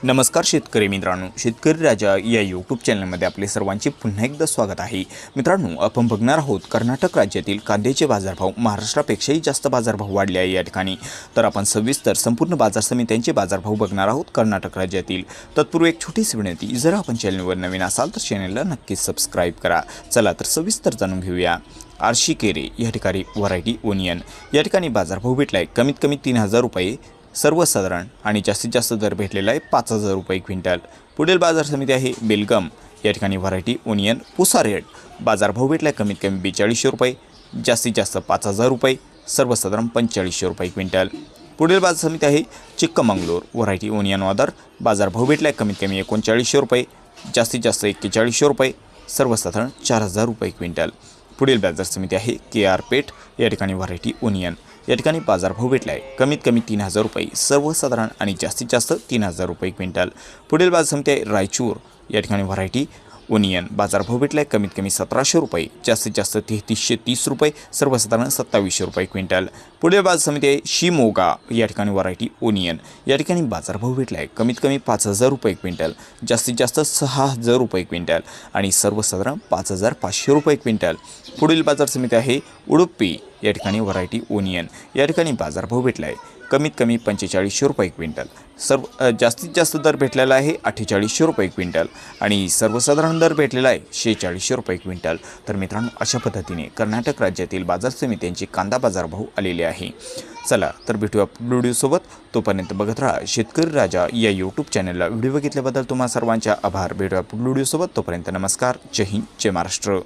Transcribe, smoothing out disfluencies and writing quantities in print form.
नमस्कार शेतकरी मित्रांनो, शेतकरी राजा या यूट्यूब चॅनलमध्ये आपले सर्वांचे पुन्हा एकदा स्वागत आहे। मित्रांनो, आपण बघणार आहोत कर्नाटक राज्यातील कांद्याचे बाजारभाव महाराष्ट्रापेक्षाही जास्त बाजारभाव वाढले आहे या ठिकाणी। तर आपण सविस्तर संपूर्ण बाजार समित्यांचे बाजारभाव बघणार आहोत कर्नाटक राज्यातील। तत्पूर्वी एक छोटीशी विनंती, जर आपण चॅनलवर नवीन असाल तर चॅनलला नक्कीच सबस्क्राईब करा। चला तर सविस्तर जाणून घेऊया। आरशी केरे या ठिकाणी व्हरायटी ओनियन या ठिकाणी बाजारभाव भेटलाय कमीत कमी 3000 रुपये सर्वसाधारण आणि जास्तीत जास्त दर भेटलेला आहे 5000 रुपये क्विंटल। पुढील बाजार समिती आहे बेलगम या ठिकाणी व्हरायटी ओनियन पुसा रेट बाजारभाव भेटलाय कमीत कमी 4200 रुपये जास्तीत जास्त 5000 रुपये सर्वसाधारण 4500 रुपये क्विंटल। पुढील बाजार समिती आहे चिक्कमंगलोर व्हरायटी ओनियन ऑर्डर बाजारभाव भेटलाय कमीत कमी 3900 रुपये जास्तीत जास्त 4100 रुपये सर्वसाधारण 4000 रुपये क्विंटल। पुढील बाजार समिती आहे KR पेठ या ठिकाणी व्हरायटी ओनियन या ठिकाणी बाजारभाव भेटला आहे कमीत कमी 3000 रुपये सर्वसाधारण आणि जास्तीत जास्त 3000 रुपये क्विंटल। पुढील बाजार समिती आहे रायचूर या ठिकाणी व्हरायटी ओनियन बाजारभाव भेटला आहे कमीत कमी 1700 रुपये जास्तीत जास्त 3330 रुपये सर्वसाधारण 2700 रुपये क्विंटल। पुढील बाजार समिती आहे शिमोगा या ठिकाणी व्हरायटी ओनियन या ठिकाणी बाजारभाव भेटला आहे कमीत कमी 5000 रुपये क्विंटल जास्तीत जास्त 6000 रुपये क्विंटल आणि सर्वसाधारण 5500 रुपये क्विंटल। पुढील बाजार समिती आहे उडुपी या ठिकाणी व्हरायटी ओनियन या ठिकाणी बाजारभाव भेटला आहे कमीत कमी 4500 रुपये क्विंटल जास्तीत जास्त दर भेटलेला आहे 4800 रुपये क्विंटल आणि सर्वसाधारण दर भेटलेला आहे 4600 रुपये क्विंटल। तर मित्रांनो, अशा पद्धतीने कर्नाटक राज्यातील बाजार समित्यांचे कांदा बाजारभाव आलेले आहे। चला तर भेटूया व्हिडिओसोबत, तोपर्यंत बघत राहा शेतकरी राजा या यूट्यूब चॅनलला। व्हिडिओ बघितल्याबद्दल तुम्हा सर्वांच्या आभार। भेटूया व्हिडिओसोबत, तोपर्यंत नमस्कार, जय हिंद, जय महाराष्ट्र।